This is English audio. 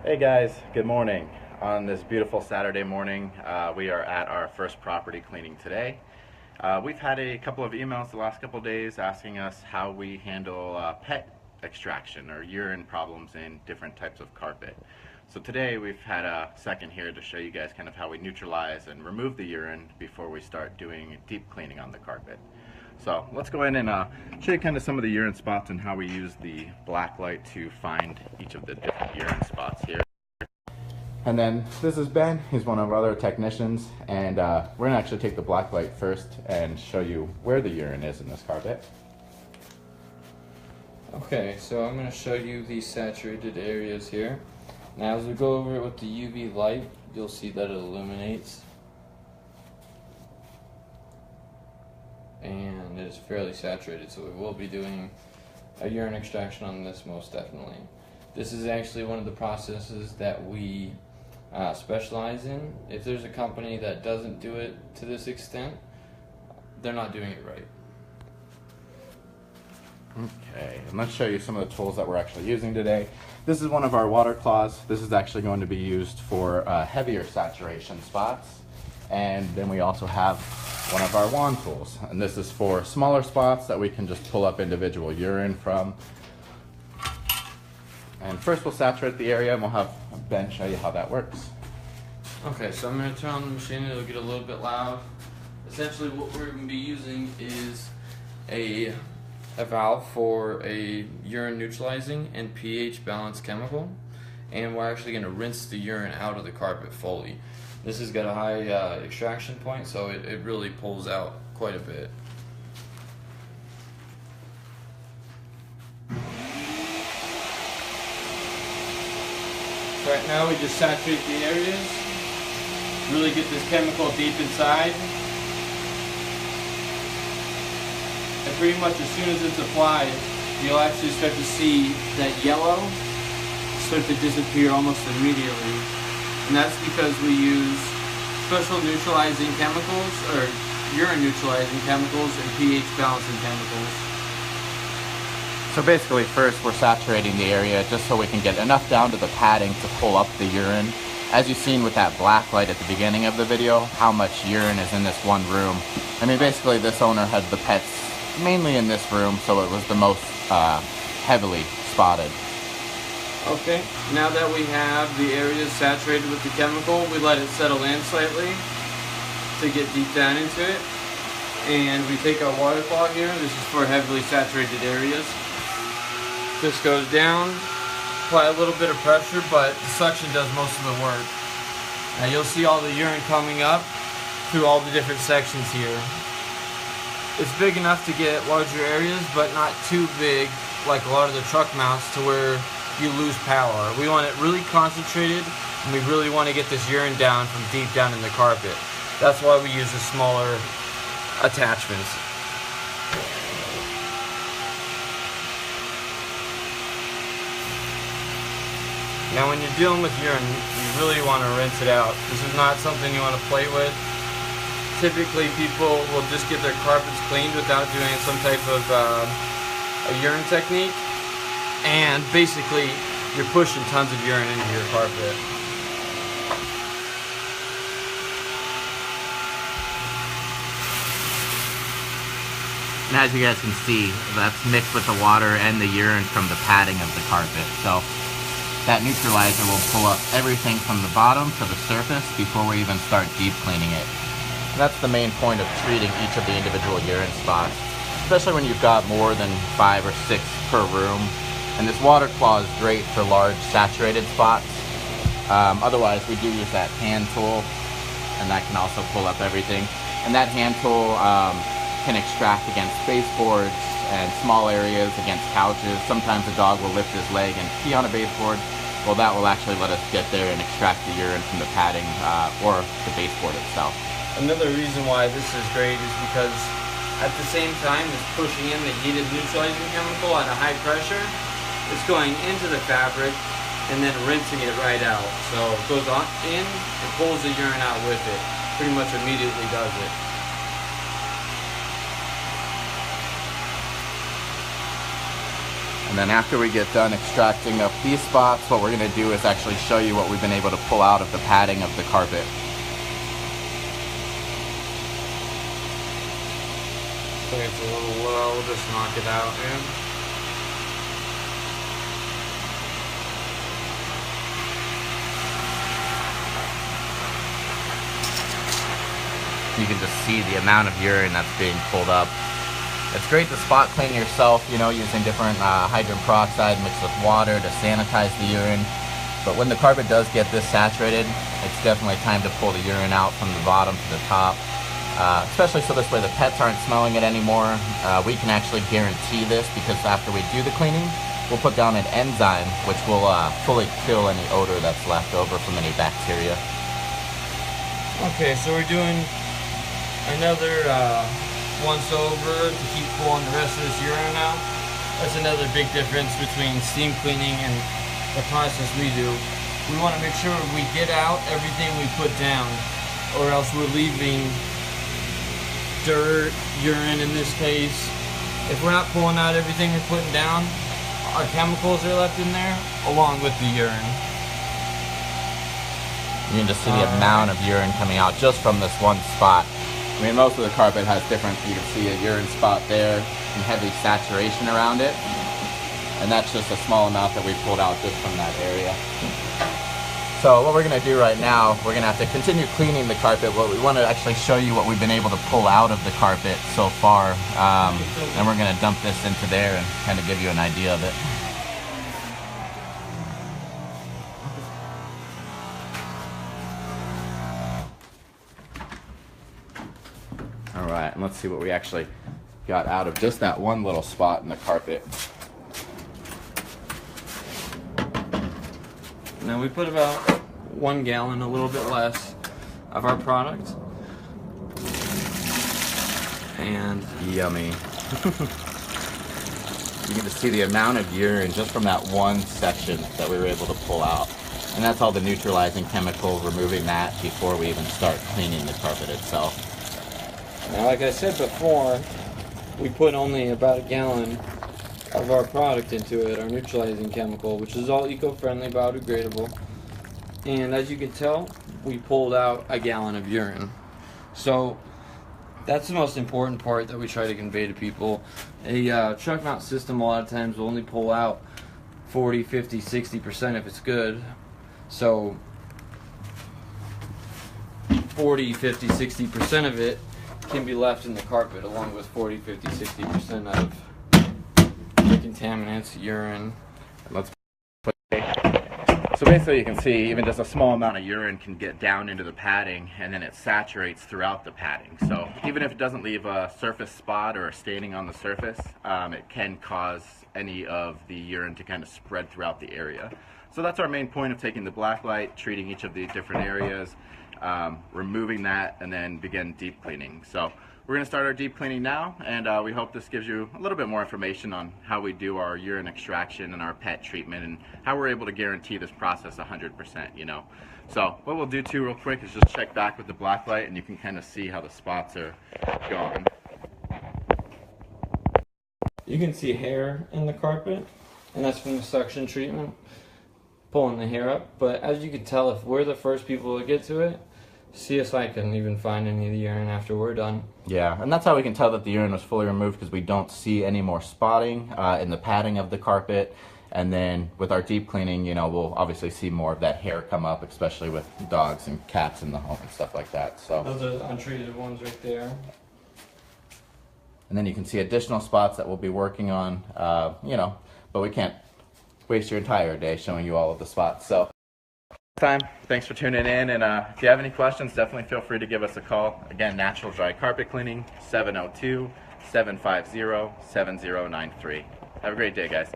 Hey guys, good morning. On this beautiful Saturday morning, we are at our first property cleaning today. We've had a couple of emails the last couple of days asking us how we handle pet extraction or urine problems in different types of carpet. So today we've had a second here to show you guys kind of how we neutralize and remove the urine before we start doing deep cleaning on the carpet. So let's go in and show you kind of some of the urine spots and how we use the black light to find each of the different urine spots here. And then this is Ben, he's one of our other technicians, and we're gonna actually take the black light first and show you where the urine is in this carpet. Okay, so I'm going to show you the saturated areas here. Now as we go over it with the UV light, you'll see that it illuminates. And it is fairly saturated, so we will be doing a urine extraction on this most definitely. This is actually one of the processes that we specialize in. If there's a company that doesn't do it to this extent, they're not doing it right. Okay, and let's show you some of the tools that we're actually using today. This is one of our water claws. This is actually going to be used for heavier saturation spots. And then we also have one of our wand tools. And this is for smaller spots that we can just pull up individual urine from. And first we'll saturate the area and we'll have Ben show you how that works. Okay, so I'm going to turn on the machine. It'll get a little bit loud. Essentially what we're going to be using is a valve for a urine neutralizing and pH balanced chemical, and we're actually going to rinse the urine out of the carpet fully. This has got a high extraction point, so it really pulls out quite a bit. Right now we just saturate the areas, really get this chemical deep inside. And pretty much as soon as it's applied, you'll actually start to see that yellow start to disappear almost immediately. And that's because we use special neutralizing chemicals, or urine neutralizing chemicals, and pH balancing chemicals. So basically first we're saturating the area just so we can get enough down to the padding to pull up the urine. As you've seen with that black light at the beginning of the video, how much urine is in this one room. I mean, basically this owner had the pets mainly in this room, so it was the most heavily spotted. Okay, now that we have the areas saturated with the chemical, we let it settle in slightly to get deep down into it. And we take our water claw here, this is for heavily saturated areas. This goes down, apply a little bit of pressure, but the suction does most of the work. Now you'll see all the urine coming up through all the different sections here. It's big enough to get larger areas, but not too big like a lot of the truck mounts to where you lose power. We want it really concentrated, and we really want to get this urine down from deep down in the carpet. That's why we use the smaller attachments. Now when you're dealing with urine, you really want to rinse it out. This is not something you want to play with. Typically people will just get their carpets cleaned without doing some type of a urine technique, and basically you're pushing tons of urine into your carpet. And as you guys can see, that's mixed with the water and the urine from the padding of the carpet. So that neutralizer will pull up everything from the bottom to the surface before we even start deep cleaning it. And that's the main point of treating each of the individual urine spots, especially when you've got more than 5 or 6 per room. And this water claw is great for large saturated spots. Otherwise, we do use that hand tool, and that can also pull up everything. And that hand tool can extract against baseboards and small areas, against couches. Sometimes a dog will lift his leg and pee on a baseboard. Well, that will actually let us get there and extract the urine from the padding or the baseboard itself. Another reason why this is great is because at the same time as pushing in the heated neutralizing chemical at a high pressure, it's going into the fabric and then rinsing it right out. So it goes on in and pulls the urine out with it. Pretty much immediately does it. And And then after we get done extracting up these spots, what we're going to do is actually show you what we've been able to pull out of the padding of the carpet. I think it's a little low, we'll just knock it out, man. You can just see the amount of urine that's being pulled up. It's great to spot clean yourself, you know, using different hydrogen peroxide mixed with water to sanitize the urine. But when the carpet does get this saturated, it's definitely time to pull the urine out from the bottom to the top. Especially so this way the pets aren't smelling it anymore. We can actually guarantee this because after we do the cleaning, we'll put down an enzyme which will fully kill any odor that's left over from any bacteria. Okay, so we're doing another once over to keep pulling the rest of this urine out. That's another big difference between steam cleaning and the process we do. We want to make sure we get out everything we put down, or else we're leaving dirt, urine in this case. If we're not pulling out everything we're putting down, our chemicals are left in there along with the urine. You can just see the amount of urine coming out just from this one spot. I mean, most of the carpet has different, you can see a urine spot there and heavy saturation around it. And that's just a small amount that we pulled out just from that area. So what we're going to do right now, we're going to have to continue cleaning the carpet. What we want to actually show you what we've been able to pull out of the carpet so far. And we're going to dump this into there and kind of give you an idea of it. Alright, and let's see what we actually got out of just that one little spot in the carpet. Now we put about 1 gallon, a little bit less, of our product. And yummy. You can just see the amount of urine just from that one section that we were able to pull out. And that's all the neutralizing chemical, removing that before we even start cleaning the carpet itself. now, like I said before, we put only about 1 gallon of our product into it, our neutralizing chemical, which is all eco-friendly, biodegradable. And as you can tell, we pulled out 1 gallon of urine. So that's the most important part that we try to convey to people. A truck mount system a lot of times will only pull out 40, 50, 60% if it's good. So 40, 50, 60% of it can be left in the carpet, along with 40, 50, 60% of the contaminants, urine. Let's put So basically you can see even just a small amount of urine can get down into the padding and then it saturates throughout the padding. So even if it doesn't leave a surface spot or a staining on the surface, it can cause any of the urine to kind of spread throughout the area. So that's our main point of taking the black light, treating each of the different areas, removing that, and then begin deep cleaning. So we're going to start our deep cleaning now, and we hope this gives you a little bit more information on how we do our urine extraction and our pet treatment and how we're able to guarantee this process 100%, you know. So what we'll do too real quick is just check back with the black light and you can kind of see how the spots are gone. You can see hair in the carpet, and that's from the suction treatment, pulling the hair up. But as you can tell, if we're the first people to get to it, CSI couldn't even find any of the urine after we're done. Yeah, and that's how we can tell that the urine was fully removed, because we don't see any more spotting in the padding of the carpet. And then with our deep cleaning, you know, we'll obviously see more of that hair come up, especially with dogs and cats in the home and stuff like that. So those are the untreated ones right there. And then you can see additional spots that we'll be working on, you know, but we can't waste your entire day showing you all of the spots. So thanks for tuning in, and if you have any questions, definitely feel free to give us a call. Again, NaturalDry Carpet Cleaning, 702-750-7093. Have a great day, guys.